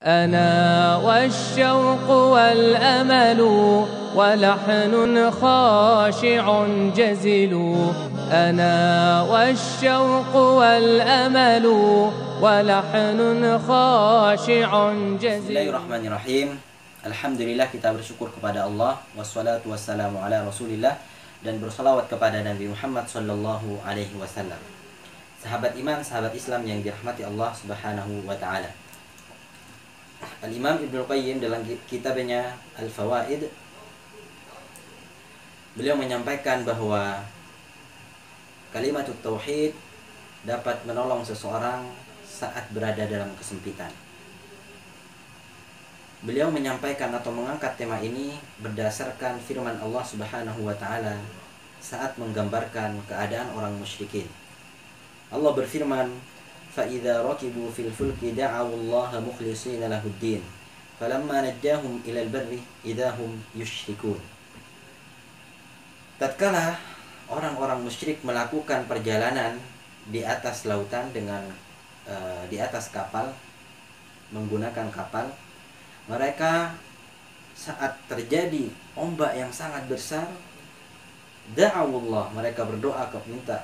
أنا والشوق والأمل ولحن خاشع جزل أنا والشوق والأمل ولحن خاشع جزل. Bismillahirrahmanirrahim. Alhamdulillah, kita bersyukur kepada Allah, wassalatu wassalamu ala Rasulillah, dan bersalawat kepada Nabi Muhammad sallallahu alaihi wasallam. Sahabat iman, sahabat Islam yang dirahmati Allah Subhanahu wa taala. Al-Imam Ibnu Qayyim dalam kitabnya Al-Fawaid, beliau menyampaikan bahwa kalimat tauhid dapat menolong seseorang saat berada dalam kesempitan. Beliau menyampaikan atau mengangkat tema ini berdasarkan firman Allah Subhanahu wa taala saat menggambarkan keadaan orang musyrikin. Allah berfirman, فَإِذَا رَكِبُوا فِي الْفُلْكِ دَعَوُا اللَّهَ مُخْلِصِينَ لَهُ الدِّينَ فَلَمَّا نَجَّاهُمْ إِلَى الْبَرِّ إِذَا هُمْ يُشْرِكُونَ. Tatkala orang-orang musyrik melakukan perjalanan di atas lautan dengan di atas kapal, menggunakan kapal, mereka saat terjadi ombak yang sangat besar, da'awullah, mereka berdoa minta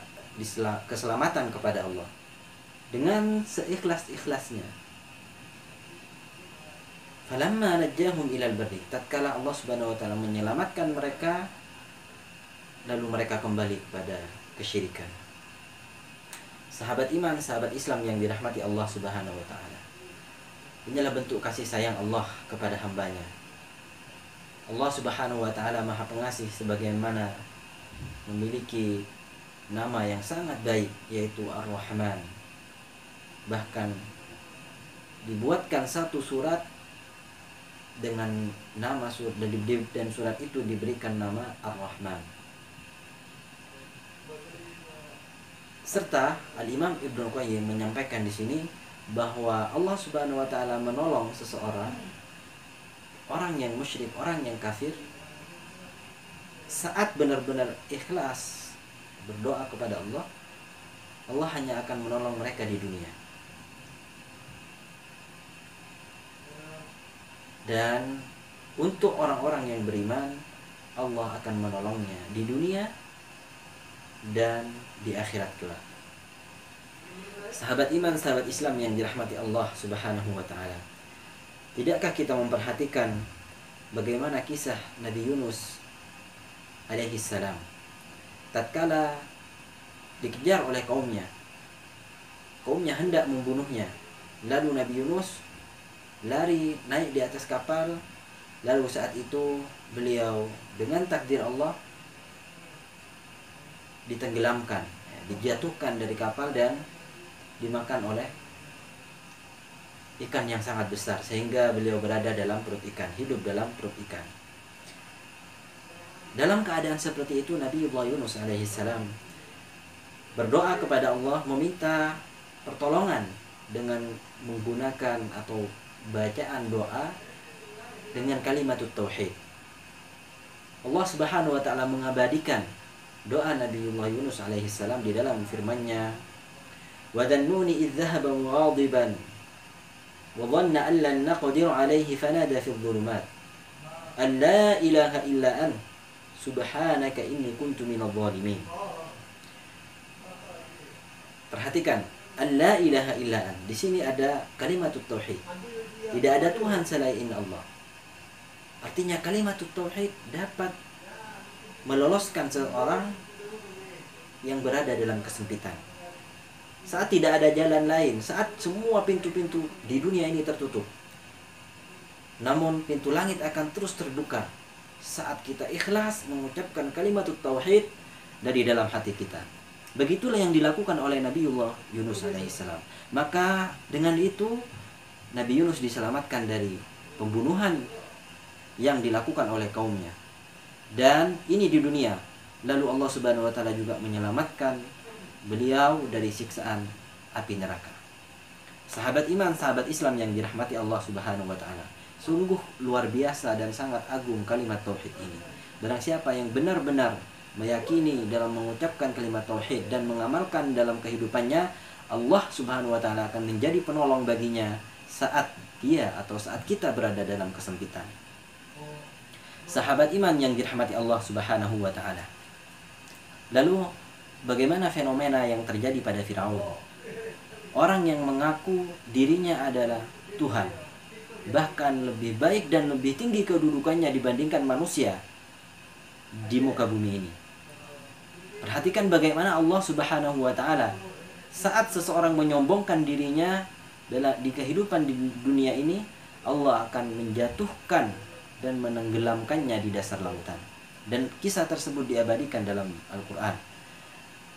keselamatan kepada Allah dengan seikhlas-ikhlasnya. Falamma najjahum ilal barri, tatkala Allah Subhanahu wa taala menyelamatkan mereka, lalu mereka kembali kepada kesyirikan. Sahabat iman, sahabat Islam yang dirahmati Allah Subhanahu wa taala, inilah bentuk kasih sayang Allah kepada hambanya. Allah Subhanahu wa taala Maha Pengasih, sebagaimana memiliki nama yang sangat baik, yaitu Ar-Rahman. Bahkan dibuatkan satu surat dengan nama surat, dan surat itu diberikan nama Ar-Rahman. Serta Al-Imam Ibnu Qayyim menyampaikan di sini bahwa Allah Subhanahu wa taala menolong seseorang, orang yang musyrik, orang yang kafir, saat benar-benar ikhlas berdoa kepada Allah, Allah hanya akan menolong mereka di dunia. Dan untuk orang-orang yang beriman, Allah akan menolongnya di dunia dan di akhirat kelak. Sahabat iman, sahabat Islam yang dirahmati Allah Subhanahu wa taala, tidakkah kita memperhatikan bagaimana kisah Nabi Yunus alaihi salam tatkala dikejar oleh kaumnya hendak membunuhnya, lalu Nabi Yunus lari naik di atas kapal, lalu saat itu beliau dengan takdir Allah ditenggelamkan, dijatuhkan dari kapal dan dimakan oleh ikan yang sangat besar, sehingga beliau berada dalam perut ikan, hidup dalam perut ikan. Dalam keadaan seperti itu, Nabi Yunus alaihissalam berdoa kepada Allah, meminta pertolongan dengan menggunakan atau bacaan doa dengan kalimat tauhid. Allah Subhanahu wa taala mengabadikan doa Nabi Yunus alaihissalam di dalam firman-Nya, wa dhannuni idh dhahaba mughadiban wa dhanna an lan naqdir alaihi fanada fi dhulumat an la ilaha illa ant subhanaka inni kuntu minadh dhalimin. Perhatikan, an la ilaha illa ant. Di sini ada kalimat tauhid. Tidak ada Tuhan selain Allah. Artinya kalimat tauhid dapat meloloskan seorang yang berada dalam kesempitan. Saat tidak ada jalan lain, saat semua pintu-pintu di dunia ini tertutup, namun pintu langit akan terus terbuka saat kita ikhlas mengucapkan kalimat tauhid dari dalam hati kita. Begitulah yang dilakukan oleh Nabiullah Yunus alaihissalam. Maka dengan itu Nabi Yunus diselamatkan dari pembunuhan yang dilakukan oleh kaumnya. Dan ini di dunia. Lalu Allah Subhanahu wa taala juga menyelamatkan beliau dari siksaan api neraka. Sahabat iman, sahabat Islam yang dirahmati Allah Subhanahu wa taala, sungguh luar biasa dan sangat agung kalimat tauhid ini. Barang siapa yang benar-benar meyakini dalam mengucapkan kalimat tauhid dan mengamalkan dalam kehidupannya, Allah Subhanahu wa taala akan menjadi penolong baginya saat dia atau saat kita berada dalam kesempitan. Sahabat iman yang dirahmati Allah Subhanahu wa taala. Lalu bagaimana fenomena yang terjadi pada Firaun? Orang yang mengaku dirinya adalah Tuhan, bahkan lebih baik dan lebih tinggi kedudukannya dibandingkan manusia di muka bumi ini. Perhatikan bagaimana Allah Subhanahu wa taala saat seseorang menyombongkan dirinya di kehidupan di dunia ini, Allah akan menjatuhkan dan menenggelamkannya di dasar lautan. Dan kisah tersebut diabadikan dalam Al-Quran.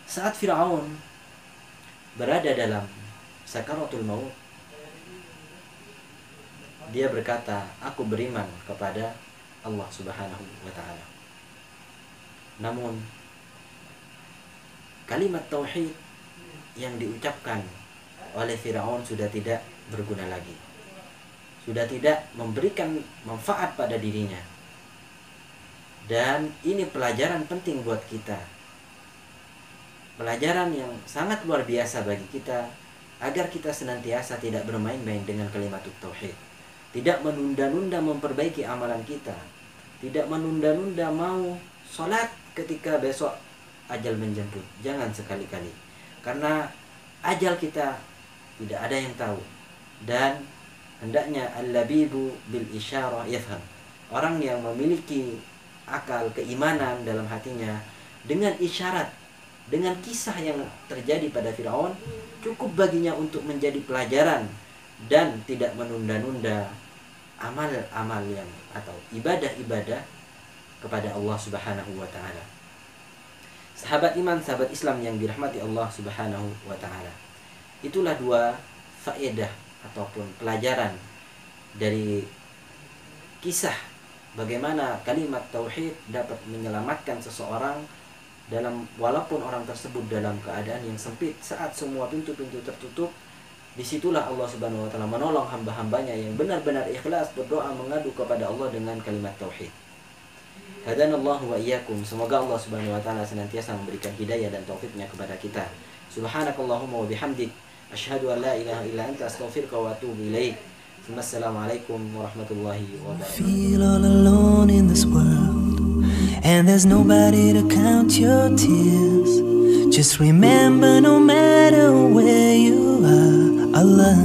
Saat Firaun berada dalam sakaratul maut, dia berkata, aku beriman kepada Allah Subhanahu wa ta'ala. Namun kalimat tauhid yang diucapkan oleh Firaun sudah tidak berguna lagi, sudah tidak memberikan manfaat pada dirinya. Dan ini pelajaran penting buat kita, pelajaran yang sangat luar biasa bagi kita, agar kita senantiasa tidak bermain-main dengan kalimat tauhid, tidak menunda-nunda memperbaiki amalan kita, tidak menunda-nunda mau sholat ketika besok ajal menjemput. Jangan sekali-kali, karena ajal kita tidak ada yang tahu. Dan hendaknya al-labibu bil isyarah yafham. Orang yang memiliki akal keimanan dalam hatinya, dengan isyarat, dengan kisah yang terjadi pada Firaun, cukup baginya untuk menjadi pelajaran dan tidak menunda-nunda amal-amal yang atau ibadah-ibadah kepada Allah Subhanahu wa taala. Sahabat iman, sahabat Islam yang dirahmati Allah Subhanahu wa taala. Itulah dua faedah ataupun pelajaran dari kisah bagaimana kalimat tauhid dapat menyelamatkan seseorang dalam, walaupun orang tersebut dalam keadaan yang sempit, saat semua pintu-pintu tertutup. Disitulah Allah Subhanahu wa taala menolong hamba-hambanya yang benar-benar ikhlas berdoa mengadu kepada Allah dengan kalimat tauhid. Hadanallahu wa iyyakum. Semoga Allah Subhanahu wa taala senantiasa memberikan hidayah dan taufiknya kepada kita. Subhanakallahumma wa bihamdik, asyhadu an la ilaha illa anta, astaghfiruka wa atubu ilaik. Assalamualaikum warahmatullahi wabarakatuh. Feel all alone in this world, and there's nobody to count your tears. Just remember, no matter where you are, Allah